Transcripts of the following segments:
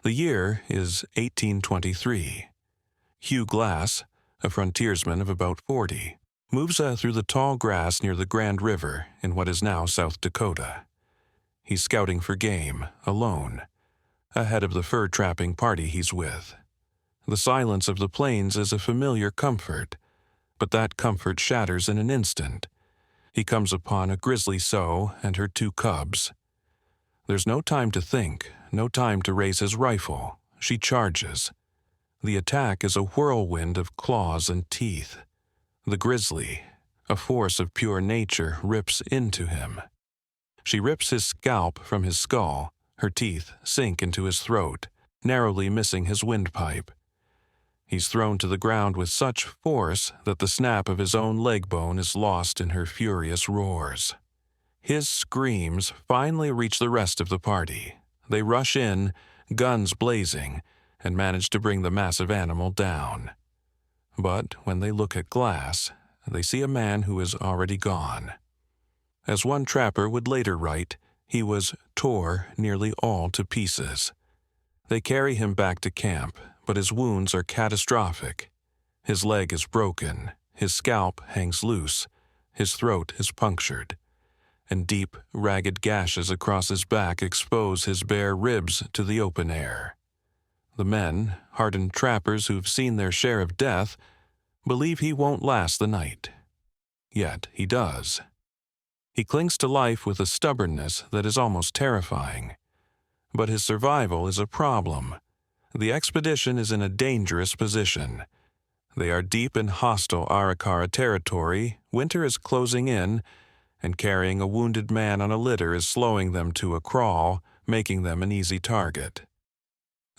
The year is 1823. Hugh Glass, a frontiersman of about 40, moves through the tall grass near the Grand River in what is now South Dakota. He's scouting for game, alone, ahead of the fur-trapping party he's with. The silence of the plains is a familiar comfort, but that comfort shatters in an instant. He comes upon a grizzly sow and her 2 cubs. There's no time to think, no time to raise his rifle. She charges. The attack is a whirlwind of claws and teeth. The grizzly, a force of pure nature, rips into him. She rips his scalp from his skull. Her teeth sink into his throat, narrowly missing his windpipe. He's thrown to the ground with such force that the snap of his own leg bone is lost in her furious roars. His screams finally reach the rest of the party. They rush in, guns blazing, and manage to bring the massive animal down. But when they look at Glass, they see a man who is already gone. As one trapper would later write, he was tore nearly all to pieces. They carry him back to camp, but his wounds are catastrophic. His leg is broken, his scalp hangs loose, his throat is punctured, and deep, ragged gashes across his back expose his bare ribs to the open air. The men, hardened trappers who've seen their share of death, believe he won't last the night. Yet he does. He clings to life with a stubbornness that is almost terrifying. But his survival is a problem. The expedition is in a dangerous position. They are deep in hostile Arikara territory, winter is closing in, and carrying a wounded man on a litter is slowing them to a crawl, making them an easy target.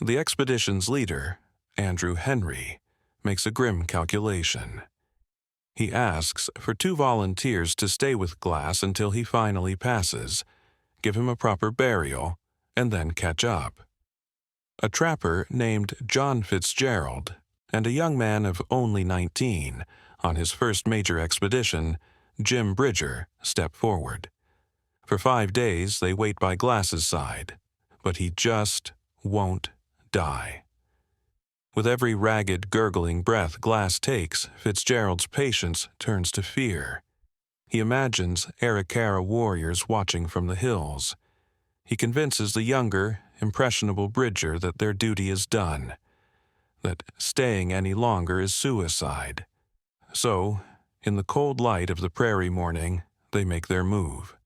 The expedition's leader, Andrew Henry, makes a grim calculation. He asks for 2 volunteers to stay with Glass until he finally passes, give him a proper burial, and then catch up. A trapper named John Fitzgerald and a young man of only 19, on his first major expedition, Jim Bridger, step forward. For 5 days they wait by Glass's side, but he just won't die. With every ragged, gurgling breath Glass takes, Fitzgerald's patience turns to fear. He imagines Arikara warriors watching from the hills. He convinces the younger, impressionable Bridger that their duty is done, that staying any longer is suicide. So, in the cold light of the prairie morning, they make their move.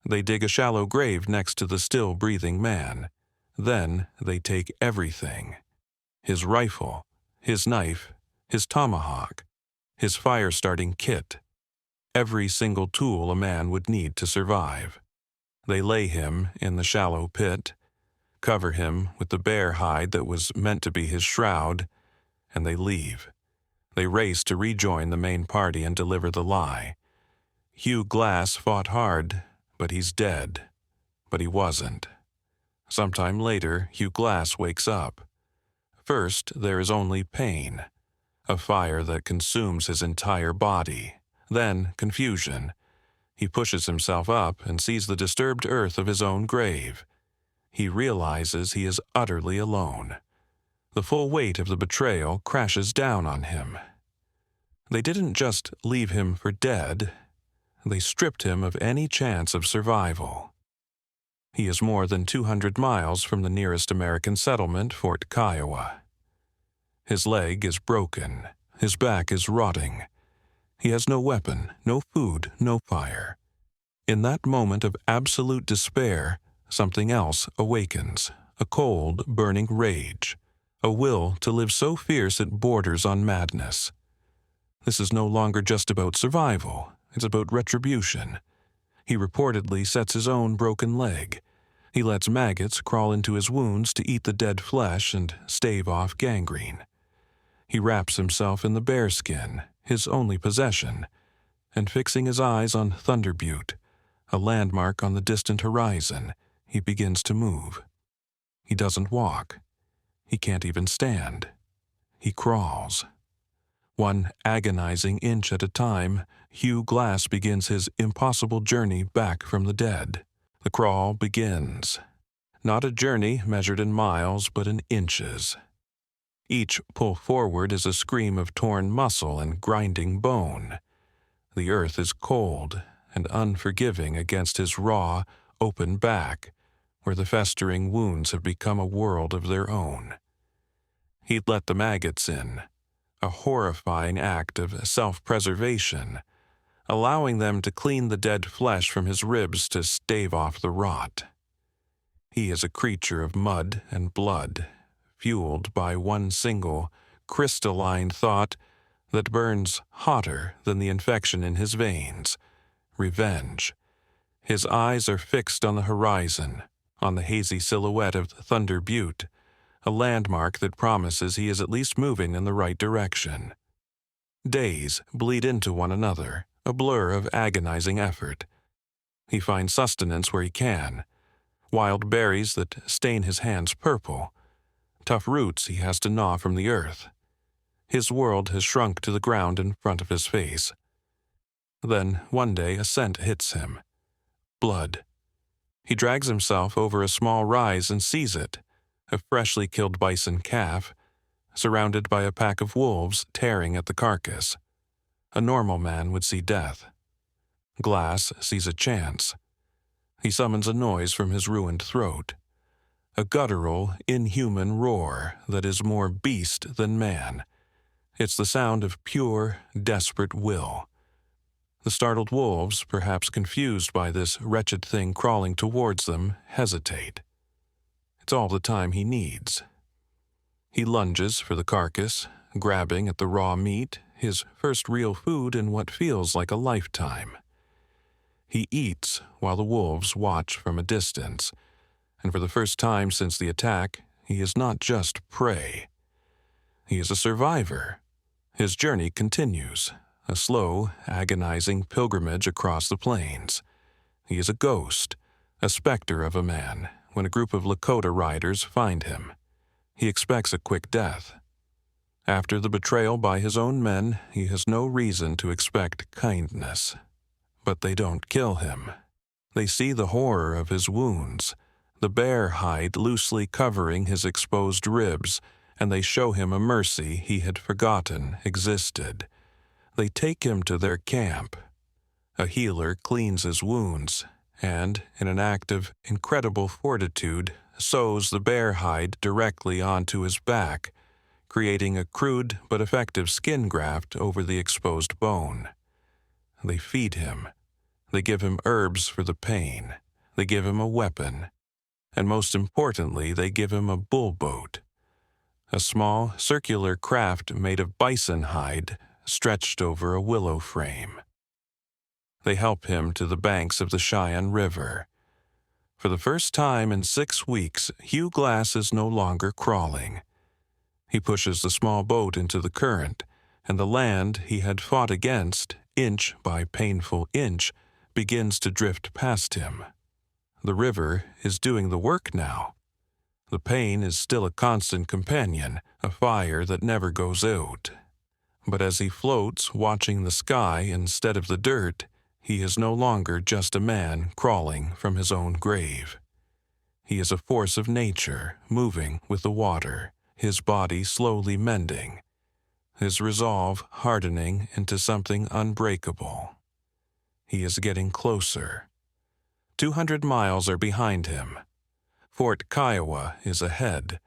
They dig a shallow grave next to the still-breathing man. Then they take everything. His rifle, his knife, his tomahawk, his fire-starting kit, every single tool a man would need to survive. They lay him in the shallow pit, cover him with the bear hide that was meant to be his shroud, and they leave. They race to rejoin the main party and deliver the lie. Hugh Glass fought hard, but he's dead. But he wasn't. Sometime later, Hugh Glass wakes up. First, there is only pain, a fire that consumes his entire body. Then, confusion. He pushes himself up and sees the disturbed earth of his own grave. He realizes he is utterly alone. The full weight of the betrayal crashes down on him. They didn't just leave him for dead. They stripped him of any chance of survival. He is more than 200 miles from the nearest American settlement, Fort Kiowa. His leg is broken. His back is rotting. He has no weapon, no food, no fire. In that moment of absolute despair, something else awakens, a cold, burning rage, a will to live so fierce it borders on madness. This is no longer just about survival, it's about retribution. He reportedly sets his own broken leg. He lets maggots crawl into his wounds to eat the dead flesh and stave off gangrene. He wraps himself in the bearskin, his only possession, and fixing his eyes on Thunder Butte, a landmark on the distant horizon, he begins to move. He doesn't walk. He can't even stand. He crawls. One agonizing inch at a time, Hugh Glass begins his impossible journey back from the dead. The crawl begins. not a journey measured in miles but in inches. Each pull forward is a scream of torn muscle and grinding bone. The earth is cold and unforgiving against his raw, open back, where the festering wounds have become a world of their own. He'd let the maggots in, a horrifying act of self-preservation, allowing them to clean the dead flesh from his ribs to stave off the rot. He is a creature of mud and blood, fueled by one single, crystalline thought that burns hotter than the infection in his veins: revenge. His eyes are fixed on the horizon, on the hazy silhouette of Thunder Butte, a landmark that promises he is at least moving in the right direction. Days bleed into one another, a blur of agonizing effort. He finds sustenance where he can: wild berries that stain his hands purple, tough roots he has to gnaw from the earth. His world has shrunk to the ground in front of his face. Then, one day, a scent hits him: blood. He drags himself over a small rise and sees it: a freshly killed bison calf, surrounded by a pack of wolves tearing at the carcass. A normal man would see death. Glass sees a chance. He summons a noise from his ruined throat: a guttural, inhuman roar that is more beast than man. It's the sound of pure, desperate will. The startled wolves, perhaps confused by this wretched thing crawling towards them, hesitate. It's all the time he needs. He lunges for the carcass, grabbing at the raw meat, his first real food in what feels like a lifetime. He eats while the wolves watch from a distance, and for the first time since the attack, he is not just prey. He is a survivor. His journey continues, a slow, agonizing pilgrimage across the plains. He is a ghost, a specter of a man, when a group of Lakota riders find him. He expects a quick death. After the betrayal by his own men, he has no reason to expect kindness. But they don't kill him. They see the horror of his wounds, the bear hide loosely covering his exposed ribs, and they show him a mercy he had forgotten existed. They take him to their camp. A healer cleans his wounds, and, in an act of incredible fortitude, sews the bear hide directly onto his back, creating a crude but effective skin graft over the exposed bone. They feed him. They give him herbs for the pain. They give him a weapon. And most importantly, they give him a bull boat, a small, circular craft made of bison hide stretched over a willow frame. They help him to the banks of the Cheyenne River. For the first time in 6 weeks, Hugh Glass is no longer crawling. He pushes the small boat into the current, and the land he had fought against, inch by painful inch, begins to drift past him. The river is doing the work now. The pain is still a constant companion, a fire that never goes out. But as he floats, watching the sky instead of the dirt, he is no longer just a man crawling from his own grave. He is a force of nature, moving with the water, his body slowly mending, his resolve hardening into something unbreakable. He is getting closer. 200 miles are behind him. Fort Kiowa is ahead,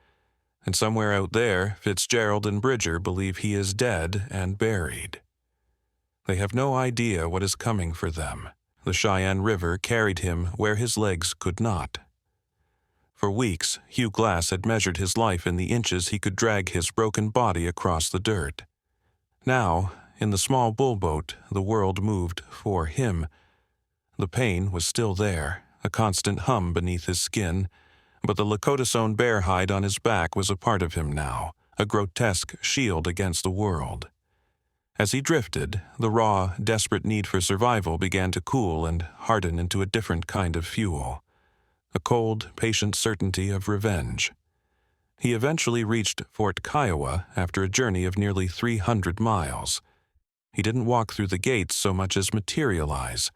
and somewhere out there, Fitzgerald and Bridger believe he is dead and buried. They have no idea what is coming for them. The Cheyenne River carried him where his legs could not. For weeks, Hugh Glass had measured his life in the inches he could drag his broken body across the dirt. Now, in the small bullboat, the world moved for him. The pain was still there, a constant hum beneath his skin, but the Lakota-sewn bear hide on his back was a part of him now, a grotesque shield against the world. As he drifted, the raw, desperate need for survival began to cool and harden into a different kind of fuel, a cold, patient certainty of revenge. He eventually reached Fort Kiowa after a journey of nearly 300 miles. He didn't walk through the gates so much as materialize,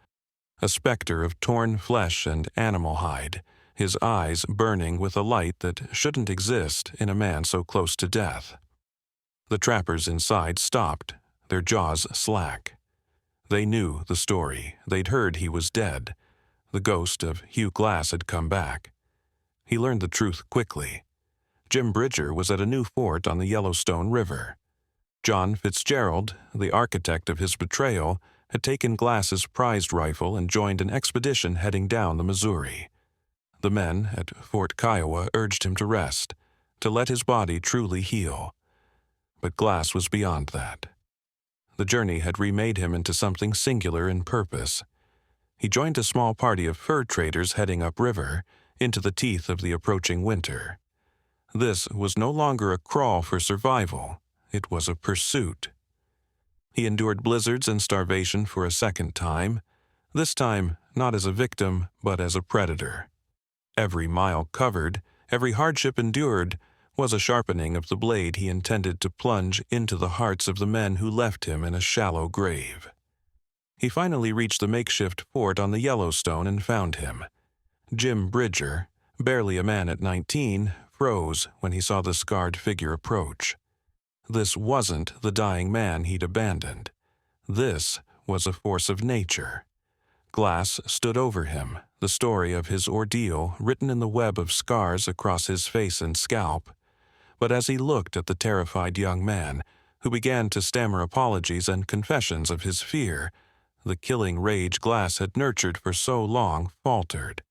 a specter of torn flesh and animal hide, his eyes burning with a light that shouldn't exist in a man so close to death. The trappers inside stopped, their jaws slack. They knew the story. They'd heard he was dead. The ghost of Hugh Glass had come back. He learned the truth quickly. Jim Bridger was at a new fort on the Yellowstone River. John Fitzgerald, the architect of his betrayal, had taken Glass's prized rifle and joined an expedition heading down the Missouri. The men at Fort Kiowa urged him to rest, to let his body truly heal. But Glass was beyond that. The journey had remade him into something singular in purpose. He joined a small party of fur traders heading upriver, into the teeth of the approaching winter. This was no longer a crawl for survival. It was a pursuit. He endured blizzards and starvation for a second time, this time not as a victim, but as a predator. Every mile covered, every hardship endured, was a sharpening of the blade he intended to plunge into the hearts of the men who left him in a shallow grave. He finally reached the makeshift fort on the Yellowstone and found him. Jim Bridger, barely a man at 19, froze when he saw the scarred figure approach. This wasn't the dying man he'd abandoned. This was a force of nature. Glass stood over him, the story of his ordeal written in the web of scars across his face and scalp. But as he looked at the terrified young man, who began to stammer apologies and confessions of his fear, the killing rage Glass had nurtured for so long faltered.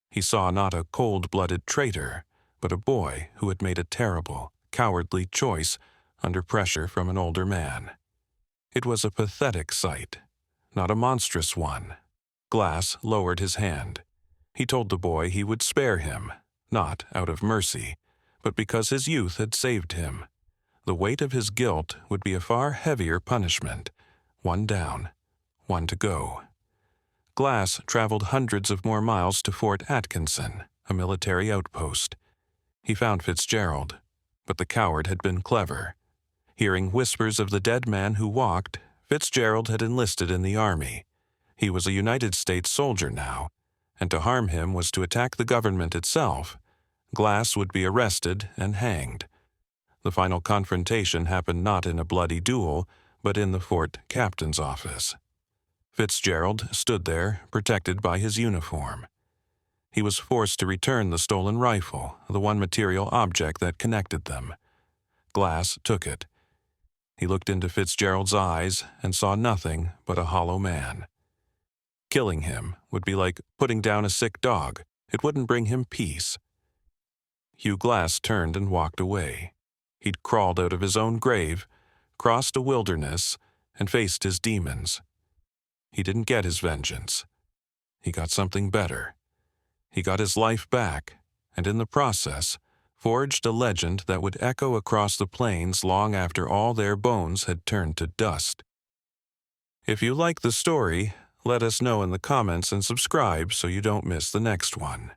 He saw not a cold-blooded traitor, but a boy who had made a terrible, cowardly choice under pressure from an older man. It was a pathetic sight, not a monstrous one. Glass lowered his hand. He told the boy he would spare him, not out of mercy, but because his youth had saved him. The weight of his guilt would be a far heavier punishment. One down, one to go. Glass traveled hundreds of more miles to Fort Atkinson, a military outpost. He found Fitzgerald, but the coward had been clever. Hearing whispers of the dead man who walked, Fitzgerald had enlisted in the army. He was a United States soldier now, and to harm him was to attack the government itself. Glass would be arrested and hanged. The final confrontation happened not in a bloody duel, but in the fort captain's office. Fitzgerald stood there, protected by his uniform. He was forced to return the stolen rifle, the one material object that connected them. Glass took it. He looked into Fitzgerald's eyes and saw nothing but a hollow man. Killing him would be like putting down a sick dog. It wouldn't bring him peace. Hugh Glass turned and walked away. He'd crawled out of his own grave, crossed a wilderness, and faced his demons. He didn't get his vengeance. He got something better. He got his life back, and in the process, forged a legend that would echo across the plains long after all their bones had turned to dust. If you like the story, let us know in the comments and subscribe so you don't miss the next one.